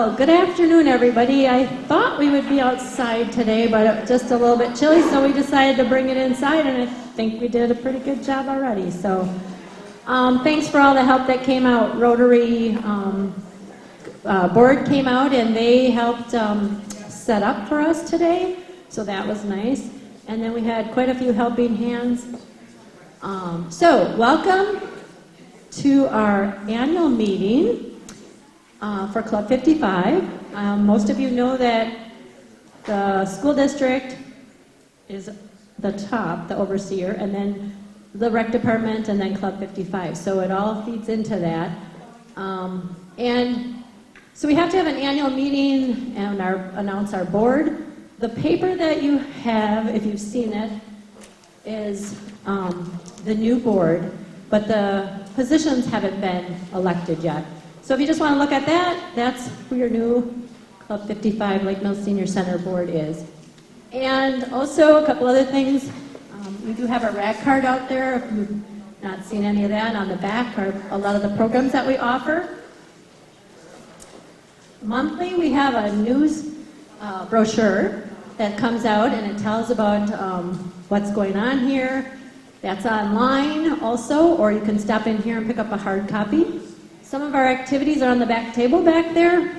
Well, good afternoon, everybody. I thought we would be outside today, but it was just a little bit chilly, so we decided to bring it inside, and I think we did a pretty good job already. So thanks for all the help that came out. Rotary board came out, and they helped set up for us today, so that was nice. And then we had quite a few helping hands. So welcome to our annual meeting for Club 55. Most of you know that the school district is the top, the overseer, and then the rec department, and then Club 55. So it all feeds into that. And so we have to have an annual meeting and announce our board. The paper that you have, if you've seen it, is the new board, but the positions haven't been elected yet. So if you just want to look at that, that's who your new Club 55 Lakeville Senior Center board is. And also a couple other things. We do have a rag card out there. If you've not seen any of that, on the back are a lot of the programs that we offer. Monthly, we have a news brochure that comes out, and it tells about what's going on here. That's online also, or you can stop in here and pick up a hard copy. Some of our activities are on the back table back there.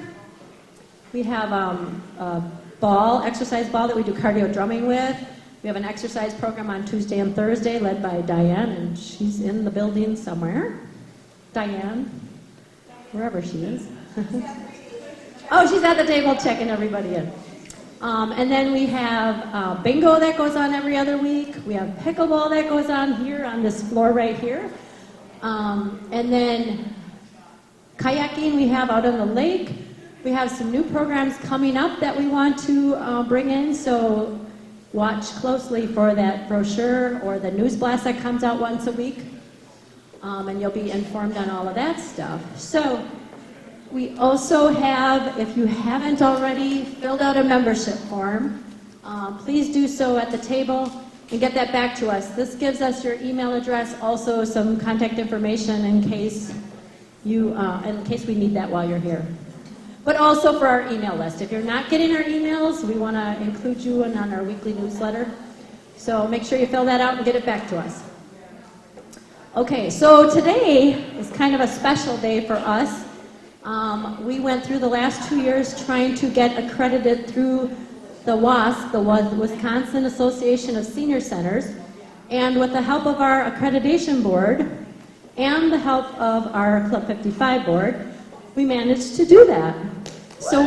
We have a exercise ball that we do cardio drumming with. We have an exercise program on Tuesday and Thursday led by Diane, and she's in the building somewhere. Diane, wherever she is. Oh, she's at the table checking everybody in. And then we have bingo that goes on every other week. We have pickleball that goes on here on this floor right here. And then kayaking we have out on the lake. We have some new programs coming up that we want to bring in, so watch closely for that brochure or the news blast that comes out once a week. And you'll be informed on all of that stuff. So we also have, if you haven't already filled out a membership form, please do so at the table and get that back to us. This gives us your email address, also some contact information in case we need that while you're here. But also for our email list. If you're not getting our emails, we want to include you in on our weekly newsletter. So make sure you fill that out and get it back to us. Okay, so today is kind of a special day for us. We went through the last 2 years trying to get accredited through the WASC, the Wisconsin Association of Senior Centers, and with the help of our accreditation board and the help of our Club 55 board, we managed to do that. So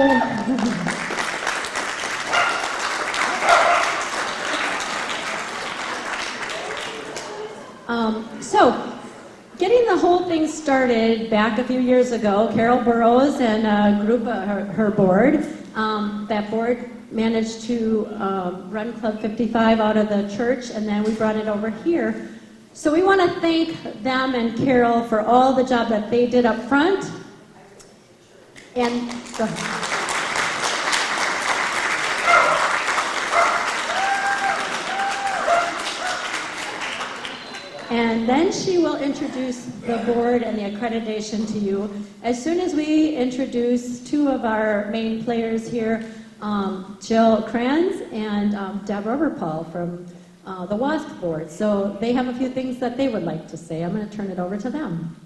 getting the whole thing started back a few years ago, Carol Burrows and a group of her board, that board managed to run Club 55 out of the church, and then we brought it over here. So we want to thank them and Carol for all the job that they did up front. And then she will introduce the board and the accreditation to you. As soon as we introduce two of our main players here, Jill Kranz and Deb Roberpaul from the WASC board. So they have a few things that they would like to say. I'm going to turn it over to them.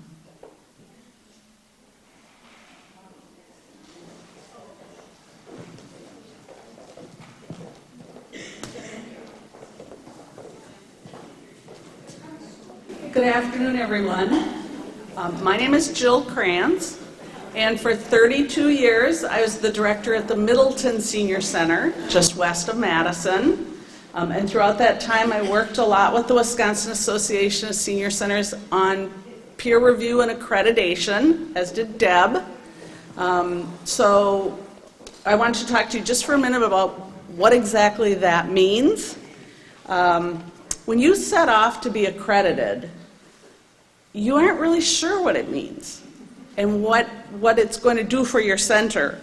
Good afternoon, everyone. My name is Jill Kranz, and for 32 years I was the director at the Middleton Senior Center, just west of Madison. And throughout that time I worked a lot with the Wisconsin Association of Senior Centers on peer review and accreditation, as did Deb. So I want to talk to you just for a minute about what exactly that means. When you set off to be accredited, you aren't really sure what it means and what it's going to do for your center.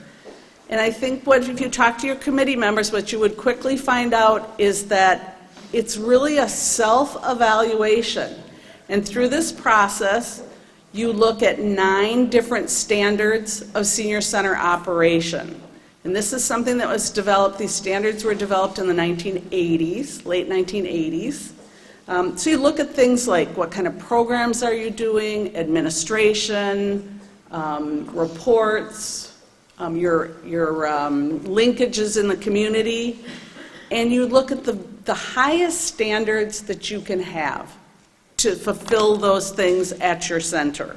And I think if you talk to your committee members, what you would quickly find out is that it's really a self-evaluation. And through this process, you look at 9 different standards of senior center operation. And this is something that was developed, these standards were developed in the 1980s, late 1980s. So you look at things like what kind of programs are you doing, administration, reports, your linkages in the community, and you look at the highest standards that you can have to fulfill those things at your center.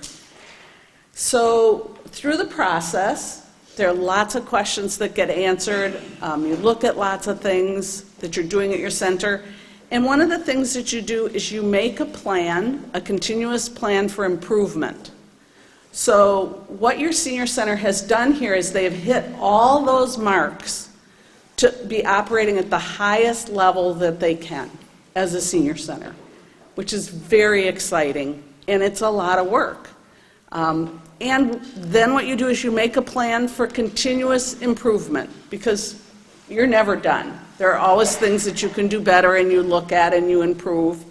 So through the process, there are lots of questions that get answered. You look at lots of things that you're doing at your center. And one of the things that you do is you make a plan, a continuous plan for improvement. So what your senior center has done here is they have hit all those marks to be operating at the highest level that they can as a senior center, which is very exciting, and it's a lot of work. And then what you do is you make a plan for continuous improvement, because you're never done. There are always things that you can do better, and you look at and you improve.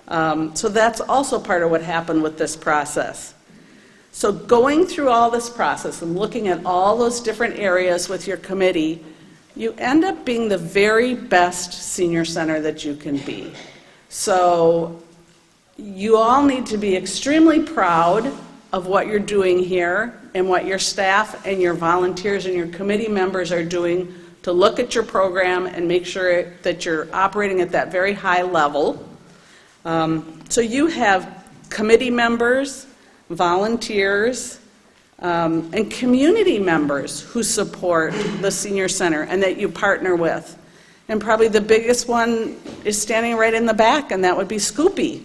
So that's also part of what happened with this process. So going through all this process and looking at all those different areas with your committee, you end up being the very best senior center that you can be. So you all need to be extremely proud of what you're doing here and what your staff and your volunteers and your committee members are doing to look at your program and make sure that you're operating at that very high level. So you have committee members, volunteers, and community members who support the senior center and that you partner with. And probably the biggest one is standing right in the back, and that would be Scoopy.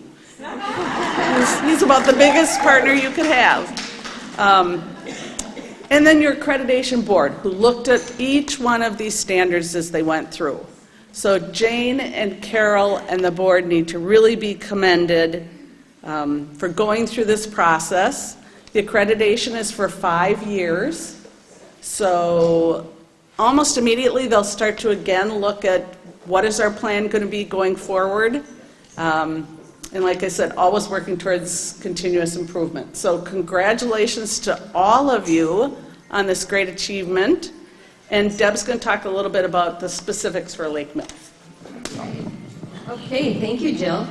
He's about the biggest partner you could have. And then your accreditation board, who looked at each one of these standards as they went through. So Jane and Carol and the board need to really be commended for going through this process. The accreditation is for 5 years. So almost immediately they'll start to again look at what is our plan going to be going forward. And like I said, always working towards continuous improvement. So congratulations to all of you on this great achievement. And Deb's going to talk a little bit about the specifics for Lake Mills. Okay, thank you, Jill.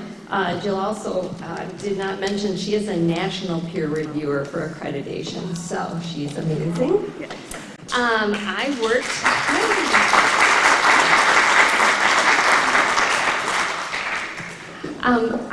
Jill also did not mention she is a national peer reviewer for accreditation, so she's amazing. Yes.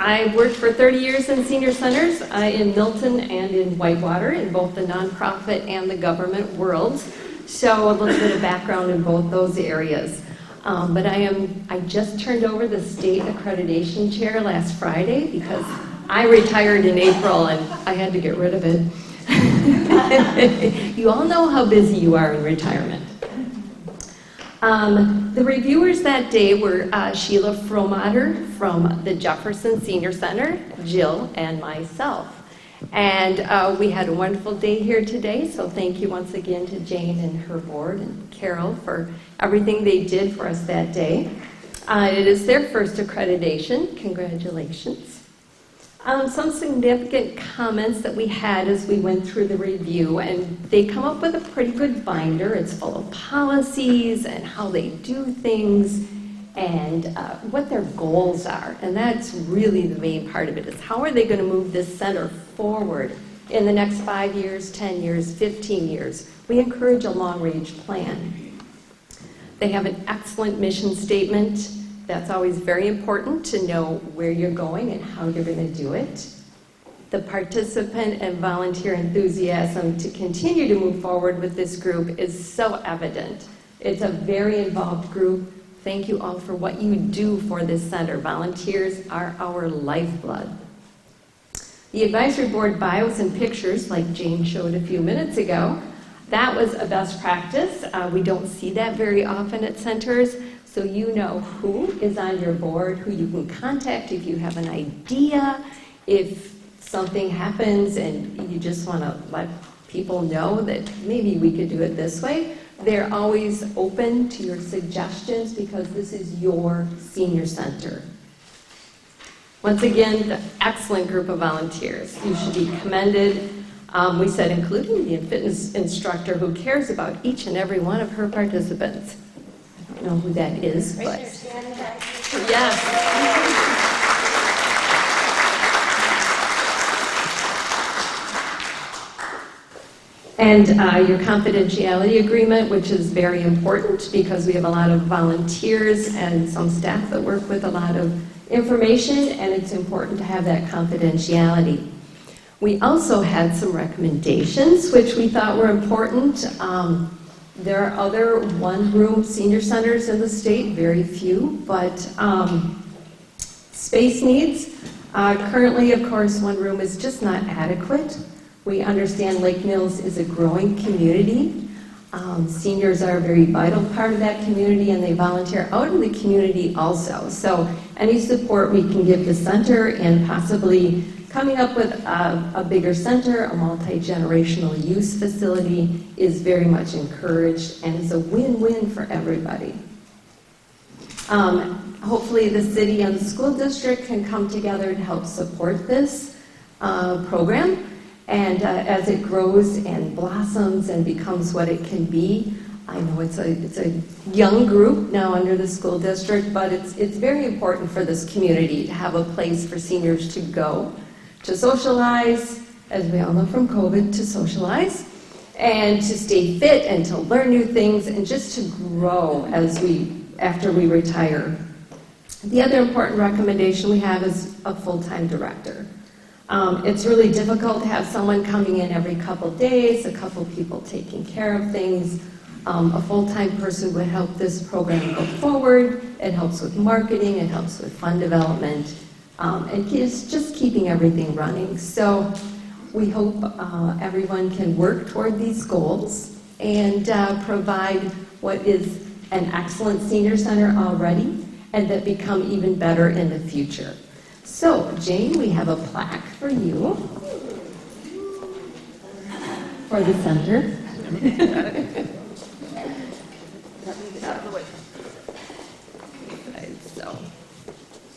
I worked for 30 years in senior centers in Milton and in Whitewater, in both the nonprofit and the government worlds. So a little bit of background in both those areas. But I just turned over the state accreditation chair last Friday because I retired in April and I had to get rid of it. You all know how busy you are in retirement. The reviewers that day were Sheila Fromater from the Jefferson Senior Center, Jill, and myself. And we had a wonderful day here today, so thank you once again to Jane and her board and Carol for everything they did for us that day. It is their first accreditation. Congratulations. Some significant comments that we had as we went through the review, and they come up with a pretty good binder. It's full of policies and how they do things and what their goals are. And that's really the main part of it, is how are they going to move this center forward in the next 5 years, 10 years, 15 years. We encourage a long-range plan. They have an excellent mission statement. That's always very important to know where you're going and how you're going to do it. The participant and volunteer enthusiasm to continue to move forward with this group is so evident. It's a very involved group. Thank you all for what you do for this center. Volunteers are our lifeblood. The advisory board bios and pictures, like Jane showed a few minutes ago, that was a best practice. We don't see that very often at centers. So you know who is on your board, who you can contact if you have an idea, if something happens and you just want to let people know that maybe we could do it this way. They're always open to your suggestions because this is your senior center. Once again, the excellent group of volunteers. You should be commended. We said including the fitness instructor who cares about each and every one of her participants. I don't know who that is, but yes. And your confidentiality agreement, which is very important because we have a lot of volunteers and some staff that work with a lot of information, and it's important to have that confidentiality. We also had some recommendations which we thought were important. There are other one-room senior centers in the state, very few, but space needs. Currently, of course, one room is just not adequate. We understand Lake Mills is a growing community. Seniors are a very vital part of that community, and they volunteer out in the community also. So any support we can give the center and possibly coming up with a bigger center, a multi-generational use facility is very much encouraged, and it's a win-win for everybody. Hopefully the city and the school district can come together to help support this program. And as it grows and blossoms and becomes what it can be, I know it's a young group now under the school district, but it's very important for this community to have a place for seniors to go, to socialize, as we all know from COVID, to socialize, and to stay fit and to learn new things and just to grow after we retire. The other important recommendation we have is a full-time director. It's really difficult to have someone coming in every couple days, a couple people taking care of things. A full-time person would help this program go forward. It helps with marketing, it helps with fund development, and it's just keeping everything running. So we hope everyone can work toward these goals and provide what is an excellent senior center already, and that become even better in the future. So, Jane, we have a plaque for you for the center.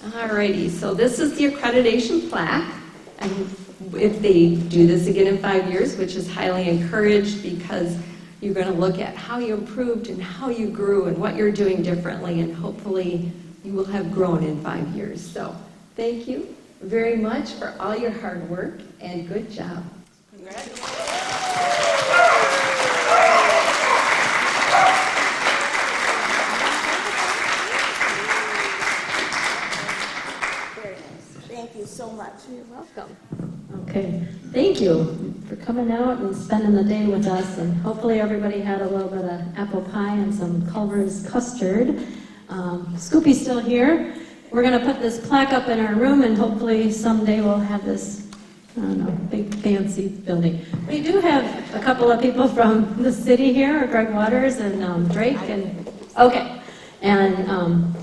Alrighty, so this is the Accreditation Plaque, and if they do this again in 5 years, which is highly encouraged because you're going to look at how you improved and how you grew and what you're doing differently, and hopefully you will have grown in 5 years. So. Thank you very much for all your hard work, and good job. Congratulations. Very nice. Thank you so much. You're welcome. Okay, thank you for coming out and spending the day with us, and hopefully everybody had a little bit of apple pie and some Culver's custard. Scoopy's still here. We're going to put this plaque up in our room, and hopefully someday we'll have this, I don't know, big fancy building. We do have a couple of people from the city here, Greg Waters and Drake, and okay, and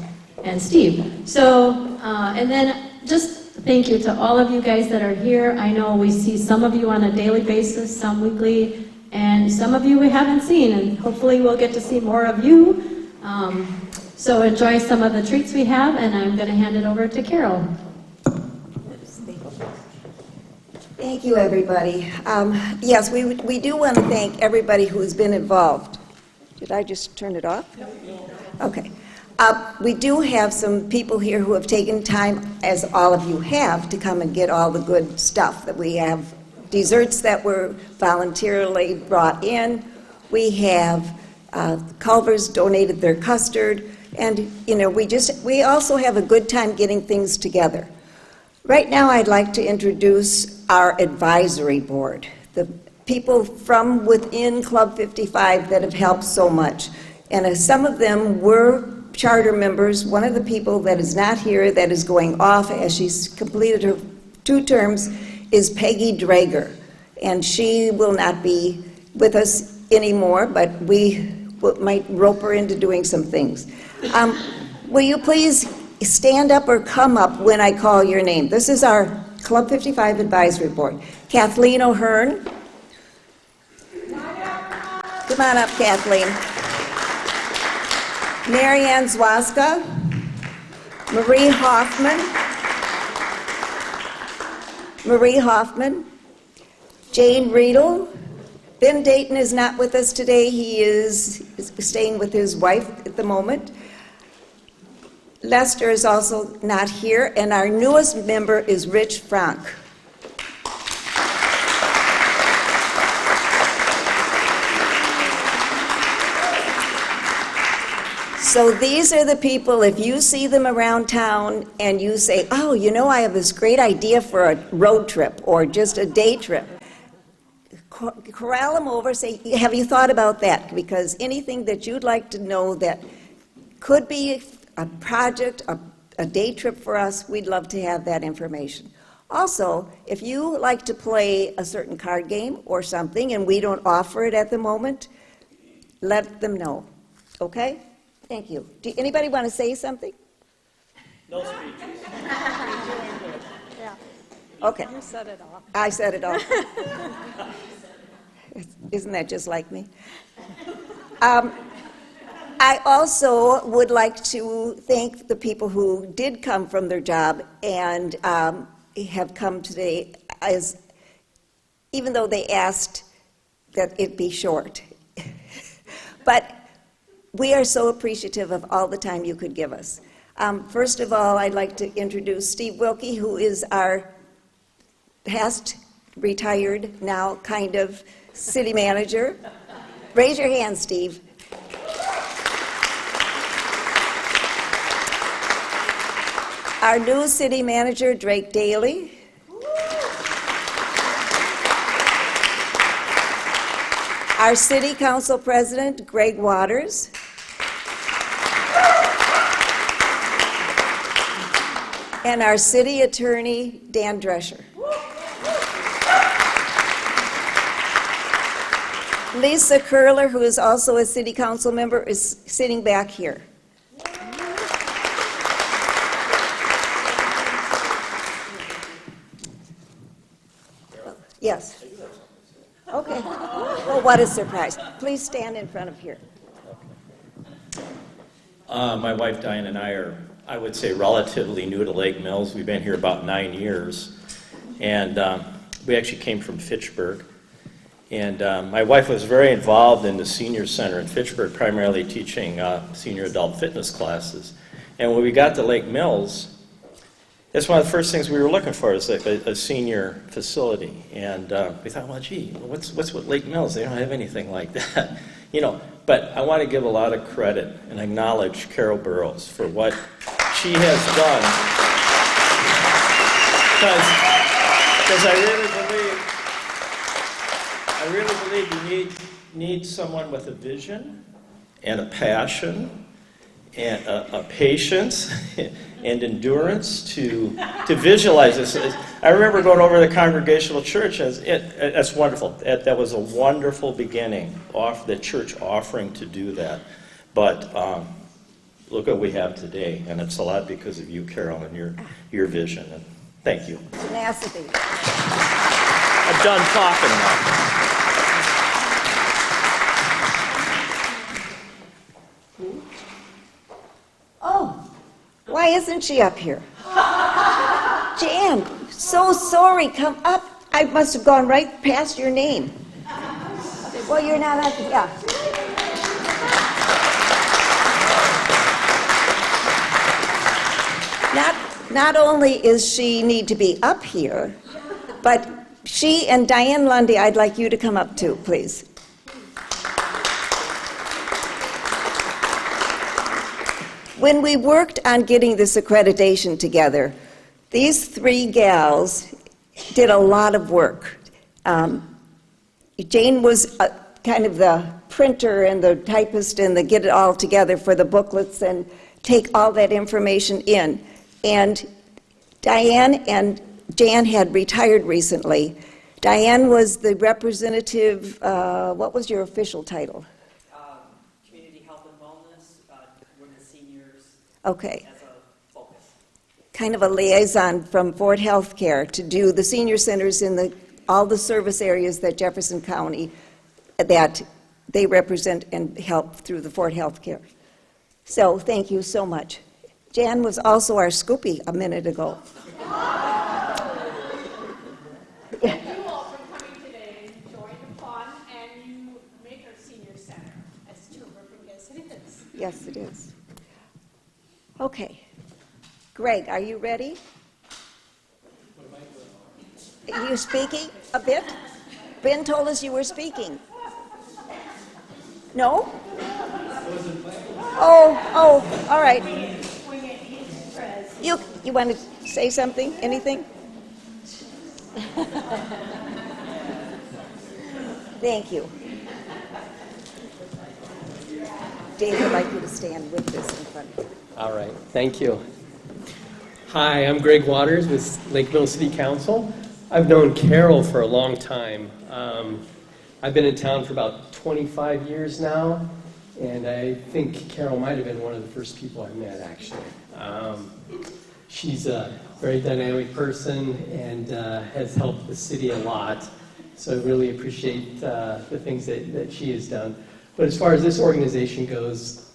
Steve. So, and then just thank you to all of you guys that are here. I know we see some of you on a daily basis, some weekly, and some of you we haven't seen, and hopefully we'll get to see more of you. So enjoy some of the treats we have, and I'm going to hand it over to Carol. Thank you, everybody. Yes, we do want to thank everybody who's been involved. Did I just turn it off? Okay. We do have some people here who have taken time, as all of you have, to come and get all the good stuff that we have. Desserts that were voluntarily brought in. We have Culver's donated their custard. And, you know, we also have a good time getting things together. Right now, I'd like to introduce our advisory board, the people from within Club 55 that have helped so much. And some of them were charter members. One of the people that is not here, that is going off as she's completed her 2 terms, is Peggy Drager. And she will not be with us anymore, but we might rope her into doing some things. Will you please stand up or come up when I call your name? This is our Club 55 Advisory Board. Kathleen O'Hearn. Come on up, Kathleen. Marianne Zwaska. Marie Hoffman. Marie Hoffman, Jane Riedel. Ben Dayton is not with us today. He is staying with his wife at the moment. Lester is also not here, and our newest member is Rich Frank. So these are the people, if you see them around town and you say, oh, you know, I have this great idea for a road trip or just a day trip, corral them over, say, have you thought about that? Because anything that you'd like to know that could be a project, a day trip for us, we'd love to have that information. Also, if you like to play a certain card game or something and we don't offer it at the moment, let them know, okay? Thank you. Anybody want to say something? No speeches. Yeah. Okay. You said it all. I said it all. Isn't that just like me? I also would like to thank the people who did come from their job and have come today, even though they asked that it be short. But we are so appreciative of all the time you could give us. First of all, I'd like to introduce Steve Wilkie, who is our past retired, now kind of city manager. Raise your hand, Steve. Our new city manager, Drake Daly. Our city council president, Greg Waters. And our city attorney, Dan Drescher. Lisa Curler, who is also a city council member, is sitting back here. Yes. Okay. Well, what a surprise. Please stand in front of here. My wife Diane and I are, I would say, relatively new to Lake Mills. We've been here about 9 years. And we actually came from Fitchburg. And my wife was very involved in the senior center in Fitchburg, primarily teaching senior adult fitness classes. And when we got to Lake Mills, that's one of the first things we were looking for, is like a senior facility. And we thought, well, gee, what's with Lake Mills? They don't have anything like that. You know, but I want to give a lot of credit and acknowledge Carol Burrows for what she has done. Because I really believe you need someone with a vision and a passion and a patience and endurance to visualize this. I remember going over to the Congregational Church, and that's wonderful. That was a wonderful beginning, the church offering to do that. But look what we have today, and it's a lot because of you, Carol, and your vision. And thank you. Tenacity. I'm done talking now. Oh, why isn't she up here? Jan, so sorry, come up. I must have gone right past your name. Well, you're not up, yeah. Not only is she need to be up here, but she and Diane Lundy, I'd like you to come up too, please. When we worked on getting this accreditation together, these three gals did a lot of work. Jane was kind of the printer and the typist and the get it all together for the booklets and take all that information in. And Diane and Jan had retired recently. Diane was the representative, what was your official title? Community health and wellness, women seniors. Okay. As a focus. Kind of a liaison from Fort Healthcare to do the senior centers in all the service areas that Jefferson County, that they represent and help through the Fort Healthcare. So thank you so much. Jan was also our Scoopy a minute ago. Yes, it is. Okay. Greg, are you ready? Are you speaking a bit? Ben told us you were speaking. No? Oh, all right. You want to say something? Anything? Thank you. Dave would like you to stand with this in front of you. All right, thank you. Hi, I'm Greg Waters with Lakeville City Council. I've known Carol for a long time. I've been in town for about 25 years now, and I think Carol might have been one of the first people I met, actually. She's a very dynamic person and has helped the city a lot, so I really appreciate the things that she has done. But as far as this organization goes,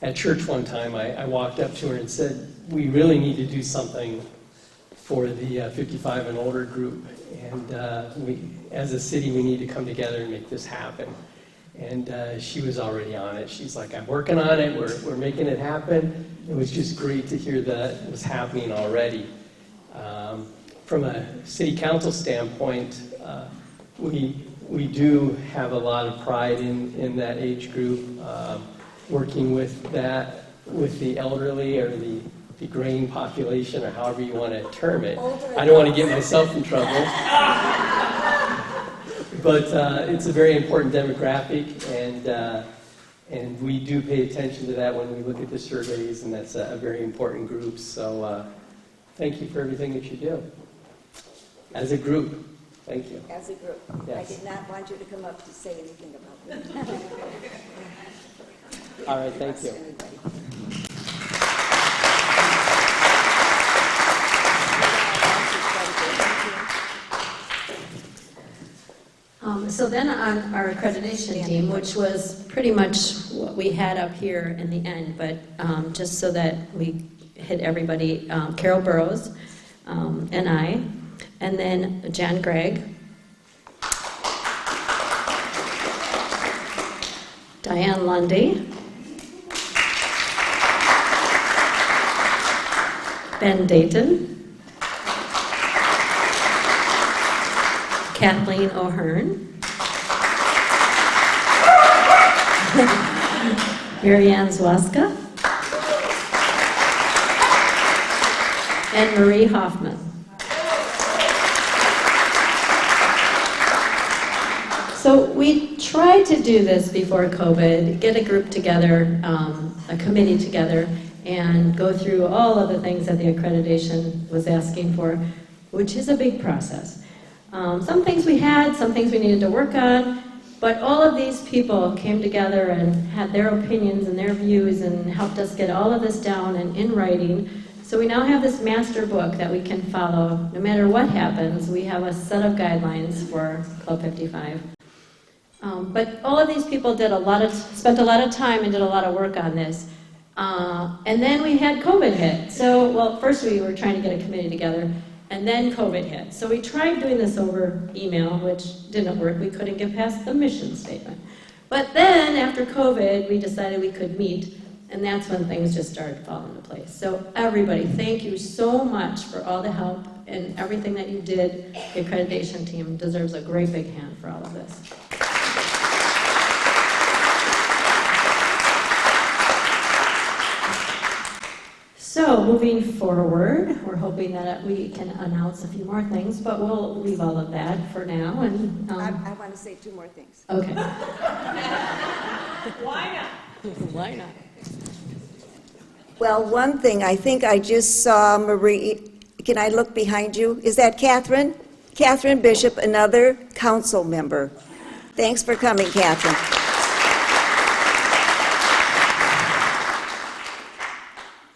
at church one time, I walked up to her and said, we really need to do something for the 55 and older group. And we, as a city, we need to come together and make this happen. And she was already on it. She's like, I'm working on it. We're making it happen. It was just great to hear that it was happening already. From a city council standpoint, we do have a lot of pride in that age group, working with the elderly or the graying population, or however you want to term it. I don't want to get myself in trouble. But it's a very important demographic, and we do pay attention to that when we look at the surveys, and that's a very important group. So thank you for everything that you do. As a group, thank you. As a group. Yes. I did not want you to come up to say anything about me. All right, thank you. So then on our accreditation team, which was pretty much what we had up here in the end, but just so that we hit everybody, Carol Burrows and I, and then John Gregg, Diane Lundy, Ben Dayton, Kathleen O'Hearn, Mary Ann Zwaska, and Marie Hoffman. So we tried to do this before COVID, get a group together, a committee together, and go through all of the things that the accreditation was asking for, which is a big process. Some things we had, some things we needed to work on, but all of these people came together and had their opinions and their views and helped us get all of this down and in writing. So we now have this master book that we can follow. No matter what happens, we have a set of guidelines for Club 55. But all of these people spent a lot of time and did a lot of work on this. And then we had COVID hit. So, well, first we were trying to get a committee together, and then COVID hit. So we tried doing this over email, which didn't work. We couldn't get past the mission statement. But then, after COVID, we decided we could meet, and that's when things just started falling into place. So everybody, thank you so much for all the help and everything that you did. The accreditation team deserves a great big hand for all of this. So, moving forward, we're hoping that we can announce a few more things, but we'll leave all of that for now. And I want to say two more things. okay. Why not? Why not? Well, one thing, I think I just saw Marie, can I look behind you? Is that Catherine? Catherine Bishop, another council member. Thanks for coming, Catherine.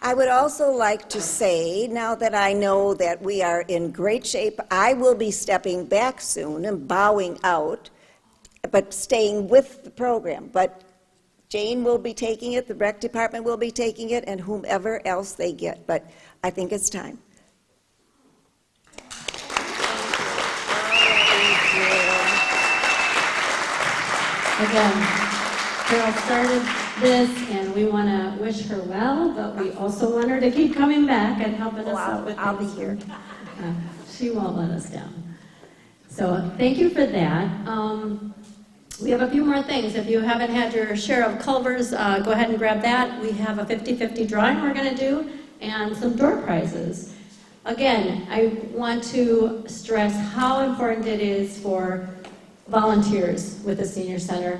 I would also like to say, now that I know that we are in great shape, I will be stepping back soon and bowing out, but staying with the program. But Jane will be taking it, the rec department will be taking it, and whomever else they get. But I think it's time. Again, Carol started this, and we want to wish her well, but we also want her to keep coming back and helping us out with I'll be things. here. She won't let us down. So thank you for that. We have a few more things. If you haven't had your share of Culvers, go ahead and grab that. We have a 50-50 drawing we're going to do and some door prizes. Again, I want to stress how important it is for volunteers with the senior center.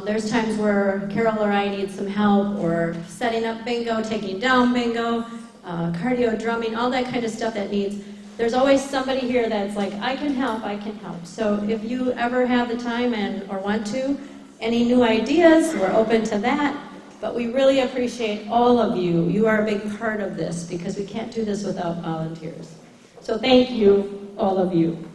There's times where Carol or I need some help, or setting up bingo, taking down bingo, cardio drumming, all that kind of stuff that needs. There's always somebody here that's like, I can help, I can help. So if you ever have the time or want to, any new ideas, we're open to that. But we really appreciate all of you. You are a big part of this because we can't do this without volunteers. So thank you, all of you.